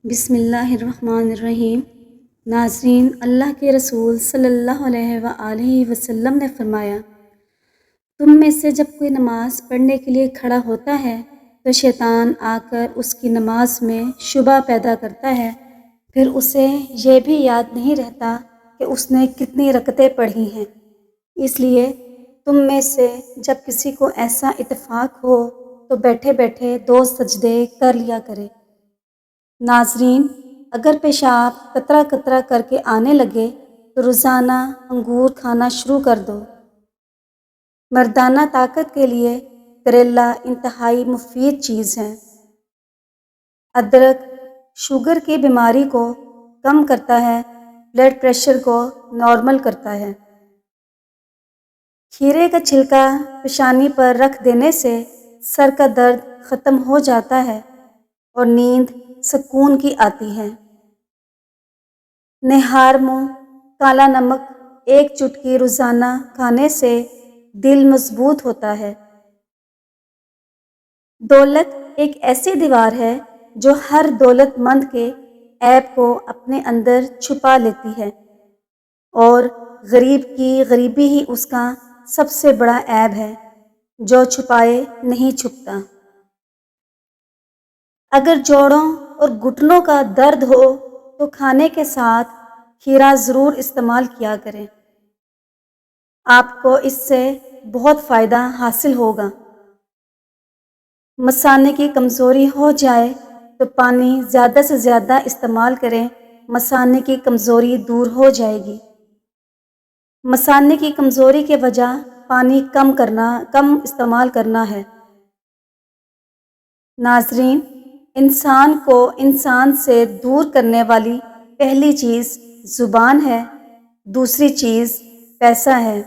بسم اللہ الرحمن الرحیم۔ ناظرین، اللہ کے رسول صلی اللہ علیہ وآلہ وسلم نے فرمایا، تم میں سے جب کوئی نماز پڑھنے کے لیے کھڑا ہوتا ہے تو شیطان آ کر اس کی نماز میں شبہ پیدا کرتا ہے، پھر اسے یہ بھی یاد نہیں رہتا کہ اس نے کتنی رکعتیں پڑھی ہیں۔ اس لیے تم میں سے جب کسی کو ایسا اتفاق ہو تو بیٹھے بیٹھے 2 سجدے کر لیا کرے۔ ناظرین، اگر پیشاب قطرہ قطرہ کر کے آنے لگے تو روزانہ انگور کھانا شروع کر دو۔ مردانہ طاقت کے لیے کریلا انتہائی مفید چیز ہے۔ ادرک شوگر کی بیماری کو کم کرتا ہے، بلڈ پریشر کو نارمل کرتا ہے۔ کھیرے کا چھلکا پیشانی پر رکھ دینے سے سر کا درد ختم ہو جاتا ہے اور نیند سکون کی آتی ہے۔ نہار منہ کالا نمک 1 چٹکی روزانہ کھانے سے دل مضبوط ہوتا ہے۔ دولت ایک ایسی دیوار ہے جو ہر دولت مند کے عیب کو اپنے اندر چھپا لیتی ہے، اور غریب کی غریبی ہی اس کا سب سے بڑا عیب ہے جو چھپائے نہیں چھپتا۔ اگر جوڑوں اور گھٹنوں کا درد ہو تو کھانے کے ساتھ کھیرا ضرور استعمال کیا کریں، آپ کو اس سے بہت فائدہ حاصل ہوگا۔ مثانے کی کمزوری ہو جائے تو پانی زیادہ سے زیادہ استعمال کریں، مثانے کی کمزوری دور ہو جائے گی۔ مثانے کی کمزوری کی وجہ پانی کم استعمال کرنا ہے۔ ناظرین، انسان کو انسان سے دور کرنے والی پہلی چیز زبان ہے، دوسری چیز پیسہ ہے۔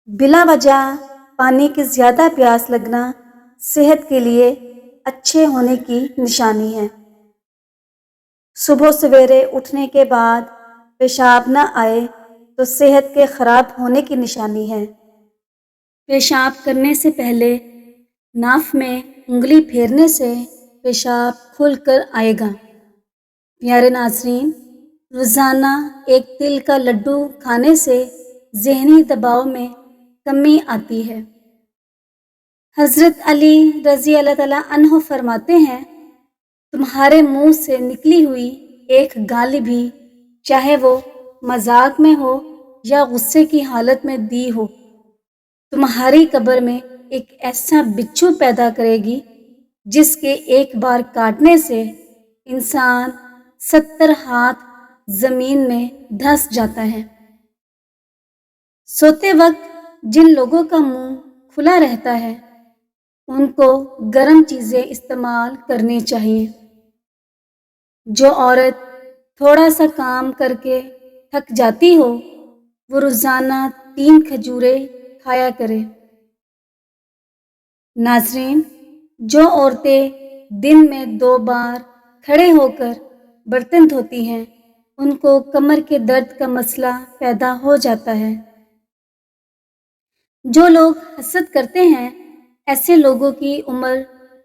بلا وجہ پانی کی زیادہ پیاس لگنا صحت کے لیے اچھے ہونے کی نشانی ہے۔ صبح سویرے اٹھنے کے بعد پیشاب نہ آئے تو صحت کے خراب ہونے کی نشانی ہے۔ پیشاب کرنے سے پہلے ناف میں انگلی پھیرنے سے پیشاب کھل کر آئے گا۔ پیارے ناظرین، روزانہ 1 تل کا لڈو کھانے سے ذہنی دباؤ میں کمی آتی ہے۔ حضرت علی رضی اللہ تعالیٰ عنہ فرماتے ہیں، تمہارے منہ سے نکلی ہوئی ایک گالی بھی، چاہے وہ مذاق میں ہو یا غصے کی حالت میں دی ہو، تمہاری قبر میں ایک ایسا بچھو پیدا کرے گی جس کے ایک بار کاٹنے سے انسان 70 ہاتھ زمین میں دھنس جاتا ہے۔ سوتے وقت جن لوگوں کا منہ کھلا رہتا ہے ان کو گرم چیزیں استعمال کرنی چاہیے۔ جو عورت تھوڑا سا کام کر کے تھک جاتی ہو وہ روزانہ 3 کھجوریں کھایا کرے۔ ناظرین، جو عورتیں دن میں 2 بار کھڑے ہو کر برتن دھوتی ہیں ان کو کمر کے درد کا مسئلہ پیدا ہو جاتا ہے۔ جو لوگ حسد کرتے ہیں ایسے لوگوں کی عمر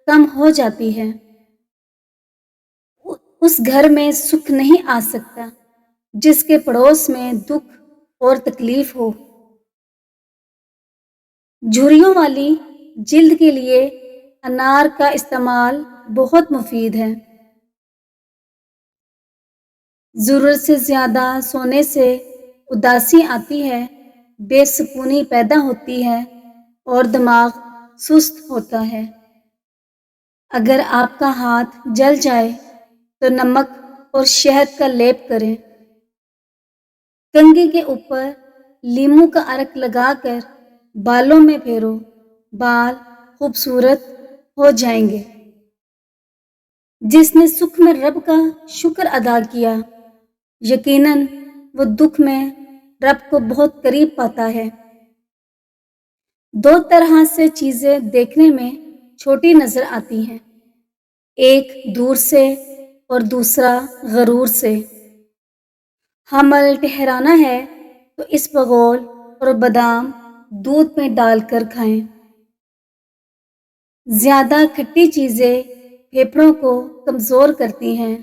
کم ہو جاتی ہے۔ اس گھر میں سکھ نہیں آ سکتا جس کے پڑوس میں دکھ اور تکلیف ہو۔ جھریوں والی جلد کے لیے انار کا استعمال بہت مفید ہے۔ ضرورت سے زیادہ سونے سے اداسی آتی ہے، بے سکونی پیدا ہوتی ہے اور دماغ سست ہوتا ہے۔ اگر آپ کا ہاتھ جل جائے تو نمک اور شہد کا لیپ کریں۔ کنگھی کے اوپر لیموں کا عرق لگا کر بالوں میں پھیرو، بال خوبصورت ہو جائیں گے۔ جس نے سکھ میں رب کا شکر ادا کیا یقیناً وہ دکھ میں رب کو بہت قریب پاتا ہے۔ 2 طرح سے چیزیں دیکھنے میں چھوٹی نظر آتی ہیں، ایک دور سے اور دوسرا غرور سے۔ حمل ٹھہرانا ہے تو اسبغول اور بادام دودھ میں ڈال کر کھائیں۔ زیادہ کھٹی چیزیں پھیپھڑوں کو کمزور کرتی ہیں۔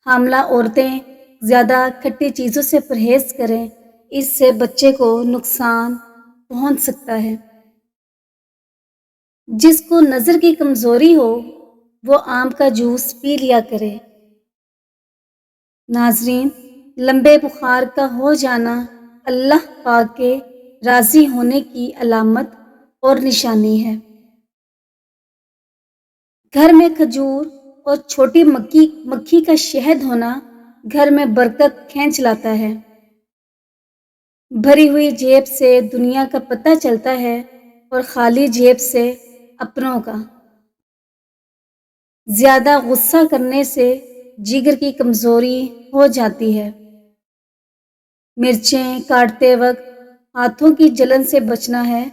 حاملہ عورتیں زیادہ کھٹی چیزوں سے پرہیز کریں، اس سے بچے کو نقصان پہنچ سکتا ہے۔ جس کو نظر کی کمزوری ہو وہ آم کا جوس پی لیا کرے۔ ناظرین، لمبے بخار کا ہو جانا اللہ پاک کے راضی ہونے کی علامت اور نشانی ہے۔ گھر میں کھجور اور چھوٹی مکھی کا شہد ہونا گھر میں برکت کھینچ لاتا ہے۔ بھری ہوئی جیب سے دنیا کا پتہ چلتا ہے اور خالی جیب سے اپنوں کا۔ زیادہ غصہ کرنے سے جگر کی کمزوری ہو جاتی ہے۔ مرچیں کاٹتے وقت ہاتھوں کی جلن سے بچنا ہے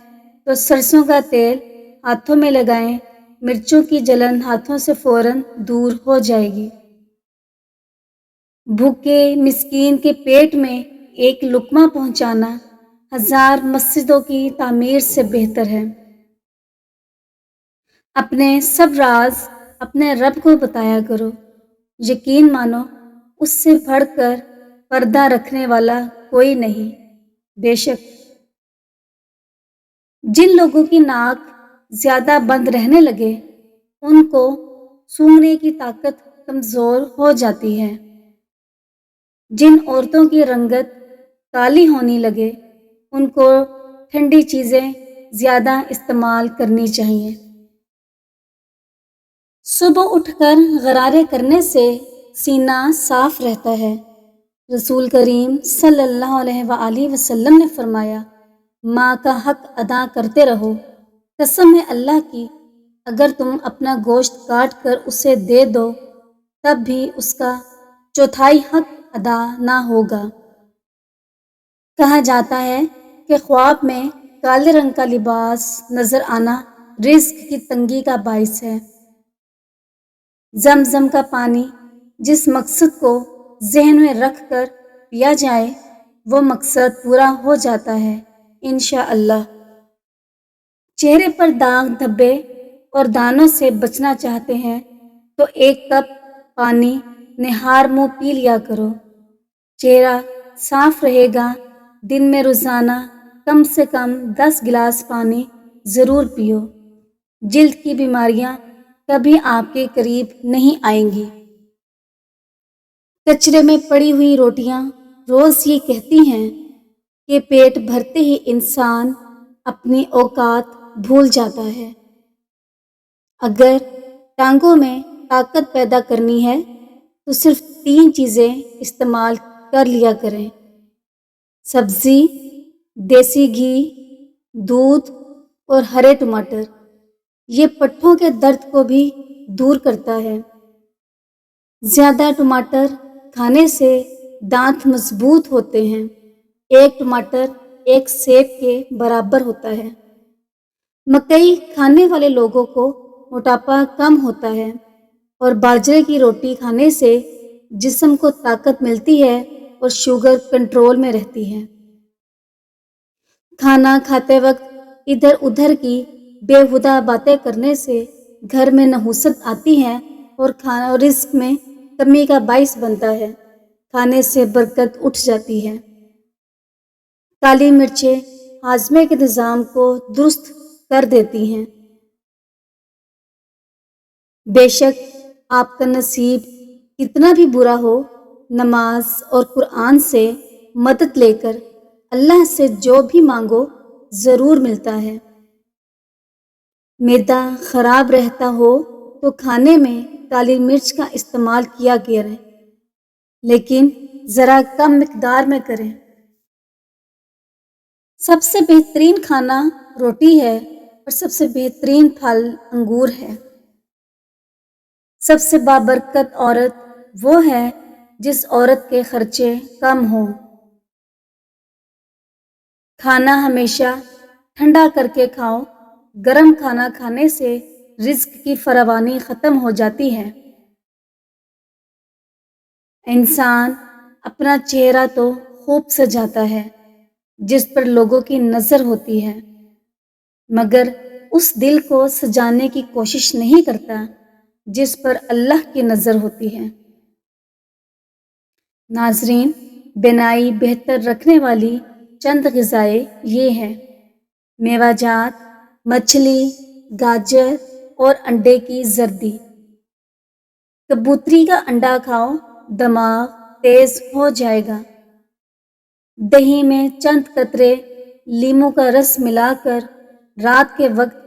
تو سرسوں کا تیل ہاتھوں میں لگائیں، مرچوں کی جلن ہاتھوں سے فوراً دور ہو جائے گی۔ بھوکے مسکین کے پیٹ میں ایک لقمہ پہنچانا 1000 مسجدوں کی تعمیر سے بہتر ہے۔ اپنے سب راز اپنے رب کو بتایا کرو، یقین مانو اس سے بڑھ کر پردہ رکھنے والا کوئی نہیں۔ بے شک جن لوگوں کی ناک زیادہ بند رہنے لگے ان کو سونگھنے کی طاقت کمزور ہو جاتی ہے۔ جن عورتوں کی رنگت کالی ہونے لگے ان کو ٹھنڈی چیزیں زیادہ استعمال کرنی چاہیے۔ صبح اٹھ کر غرارے کرنے سے سینہ صاف رہتا ہے۔ رسول کریم صلی اللہ علیہ وآلہ وسلم نے فرمایا، ماں کا حق ادا کرتے رہو۔ قسم ہے اللہ کی، اگر تم اپنا گوشت کاٹ کر اسے دے دو تب بھی اس کا چوتھائی حق ادا نہ ہوگا۔ کہا جاتا ہے کہ خواب میں کالے رنگ کا لباس نظر آنا رزق کی تنگی کا باعث ہے۔ زمزم کا پانی جس مقصد کو ذہن میں رکھ کر پیا جائے وہ مقصد پورا ہو جاتا ہے انشاءاللہ۔ چہرے پر داغ دھبے اور دانوں سے بچنا چاہتے ہیں تو 1 کپ پانی نہار منہ پی لیا کرو، چہرہ صاف رہے گا۔ دن میں روزانہ کم سے کم 10 گلاس پانی ضرور پیو، جلد کی بیماریاں کبھی آپ کے قریب نہیں آئیں گی۔ کچرے میں پڑی ہوئی روٹیاں روز یہ کہتی ہیں کہ پیٹ بھرتے ہی انسان اپنی اوقات بھول جاتا ہے۔ اگر ٹانگوں میں طاقت پیدا کرنی ہے تو صرف 3 چیزیں استعمال کر لیا کریں: سبزی، دیسی گھی، دودھ اور ہرے ٹماٹر۔ یہ پٹھوں کے درد کو بھی دور کرتا ہے۔ زیادہ ٹماٹر کھانے سے دانت مضبوط ہوتے ہیں۔ 1 ٹماٹر 1 سیب کے برابر ہوتا ہے۔ مکئی کھانے والے لوگوں کو موٹاپا کم ہوتا ہے اور باجرے کی روٹی کھانے سے جسم کو طاقت ملتی ہے اور شوگر کنٹرول میں رہتی ہے۔ کھانا کھاتے وقت ادھر ادھر کی بےہودہ باتیں کرنے سے گھر میں نحوست آتی ہے اور کھانا رزق میں کمی کا باعث بنتا ہے، کھانے سے برکت اٹھ جاتی ہے۔ کالی مرچیں ہاضمے کے نظام کو درست کر دیتی ہیں۔ بے شک آپ کا نصیب کتنا بھی برا ہو، نماز اور قرآن سے مدد لے کر اللہ سے جو بھی مانگو ضرور ملتا ہے۔ معدہ خراب رہتا ہو تو کھانے میں کالی مرچ کا استعمال کیا کریں، لیکن ذرا کم مقدار میں کریں۔ سب سے بہترین کھانا روٹی ہے اور سب سے بہترین پھل انگور ہے۔ سب سے بابرکت عورت وہ ہے جس عورت کے خرچے کم ہوں۔ کھانا ہمیشہ ٹھنڈا کر کے کھاؤ، گرم کھانا کھانے سے رزق کی فراوانی ختم ہو جاتی ہے۔ انسان اپنا چہرہ تو خوب سجاتا ہے جس پر لوگوں کی نظر ہوتی ہے، مگر اس دل کو سجانے کی کوشش نہیں کرتا جس پر اللہ کی نظر ہوتی ہے۔ ناظرین، بینائی بہتر رکھنے والی چند غذائیں یہ ہیں: میوہ جات، مچھلی، گاجر اور انڈے کی زردی۔ کبوتری کا انڈا کھاؤ، دماغ تیز ہو جائے گا۔ دہی میں چند قطرے لیموں کا رس ملا کر رات کے وقت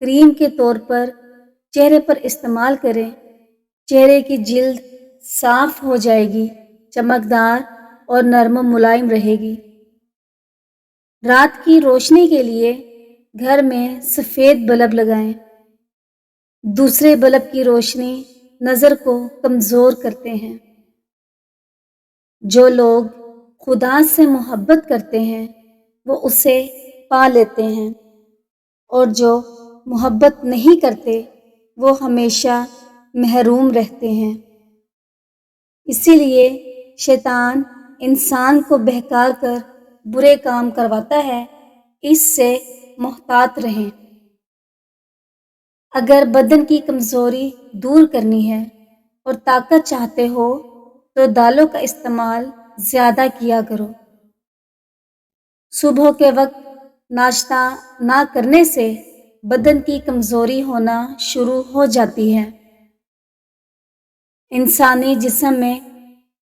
کریم کے طور پر چہرے پر استعمال کریں۔ چہرے کی جلد صاف ہو جائے گی، چمکدار اور نرم و ملائم رہے گی۔ رات کی روشنی کے لیے گھر میں سفید بلب لگائیں۔ دوسرے بلب کی روشنی نظر کو کمزور کرتے ہیں۔ جو لوگ خدا سے محبت کرتے ہیں وہ اسے پا لیتے ہیں، اور جو محبت نہیں کرتے وہ ہمیشہ محروم رہتے ہیں۔ اسی لیے شیطان انسان کو بہکا کر برے کام کرواتا ہے، اس سے محتاط رہیں۔ اگر بدن کی کمزوری دور کرنی ہے اور طاقت چاہتے ہو تو دالوں کا استعمال زیادہ کیا کرو۔ صبح کے وقت ناشتہ نہ کرنے سے بدن کی کمزوری ہونا شروع ہو جاتی ہے۔ انسانی جسم میں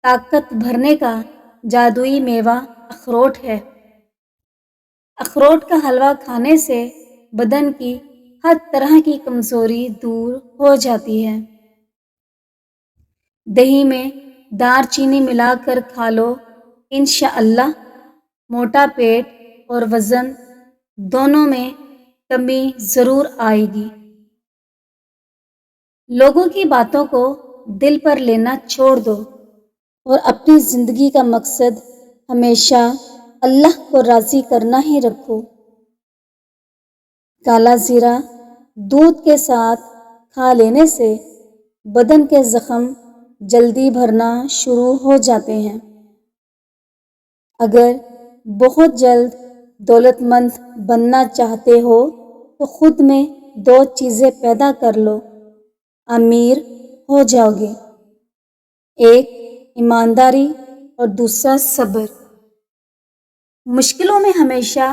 طاقت بھرنے کا جادوئی میوہ اخروٹ ہے۔ اخروٹ کا حلوہ کھانے سے بدن کی ہر طرح کی کمزوری دور ہو جاتی ہے۔ دہی میں دار چینی ملا کر کھا لو، انشاءاللہ موٹا پیٹ اور وزن دونوں میں کمی ضرور آئے گی۔ لوگوں کی باتوں کو دل پر لینا چھوڑ دو اور اپنی زندگی کا مقصد ہمیشہ اللہ کو راضی کرنا ہی رکھو۔ کالا زیرہ دودھ کے ساتھ کھا لینے سے بدن کے زخم جلدی بھرنا شروع ہو جاتے ہیں۔ اگر بہت جلد دولت مند بننا چاہتے ہو تو خود میں 2 چیزیں پیدا کر لو، امیر ہو جاؤ گے۔ ایک ایمانداری اور دوسرا صبر۔ مشکلوں میں ہمیشہ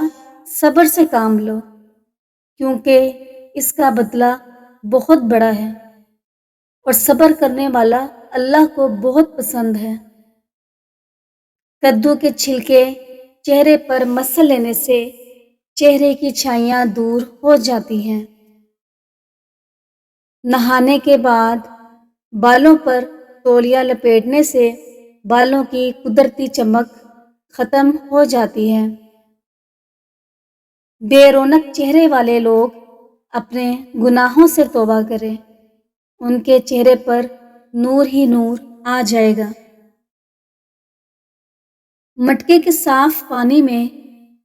صبر سے کام لو، کیونکہ اس کا بدلہ بہت بڑا ہے اور صبر کرنے والا اللہ کو بہت پسند ہے۔ کدو کے چھلکے چہرے پر مسل لینے سے چہرے کی چھائیاں دور ہو جاتی ہیں۔ نہانے کے بعد بالوں پر تولیہ لپیٹنے سے بالوں کی قدرتی چمک ختم ہو جاتی ہے۔ بے رونق چہرے والے لوگ اپنے گناہوں سے توبہ کریں، ان کے چہرے پر نور ہی نور آ جائے گا۔ مٹکے کے صاف پانی میں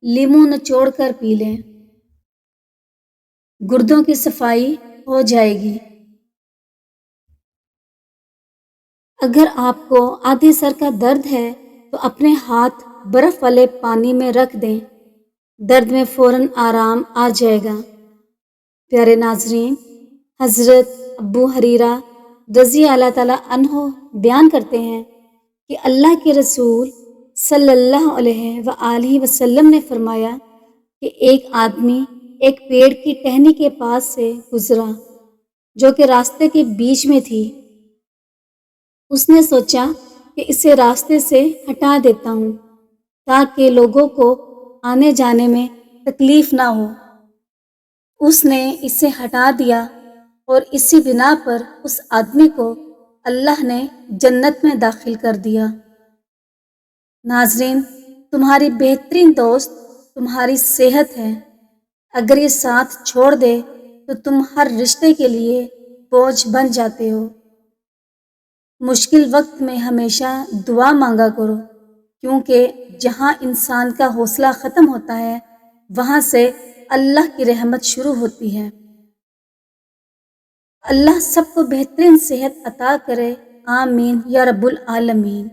لیموں نچوڑ کر پی لیں، گردوں کی صفائی ہو جائے گی۔ اگر آپ کو آدھے سر کا درد ہے تو اپنے ہاتھ برف والے پانی میں رکھ دیں، درد میں فوراً آرام آ جائے گا۔ پیارے ناظرین، حضرت ابو ہریرہ رضی اللہ تعالیٰ عنہ بیان کرتے ہیں کہ اللہ کے رسول صلی اللہ علیہ وآلہ وسلم نے فرمایا کہ ایک آدمی ایک پیڑ کی ٹہنی کے پاس سے گزرا جو کہ راستے کے بیچ میں تھی۔ اس نے سوچا کہ اسے راستے سے ہٹا دیتا ہوں تاکہ لوگوں کو آنے جانے میں تکلیف نہ ہو۔ اس نے اسے ہٹا دیا اور اسی بنا پر اس آدمی کو اللہ نے جنت میں داخل کر دیا۔ ناظرین، تمہاری بہترین دوست تمہاری صحت ہے۔ اگر یہ ساتھ چھوڑ دے تو تم ہر رشتے کے لیے بوجھ بن جاتے ہو۔ مشکل وقت میں ہمیشہ دعا مانگا کرو، کیونکہ جہاں انسان کا حوصلہ ختم ہوتا ہے وہاں سے اللہ کی رحمت شروع ہوتی ہے۔ اللہ سب کو بہترین صحت عطا کرے، آمین یا رب العالمین۔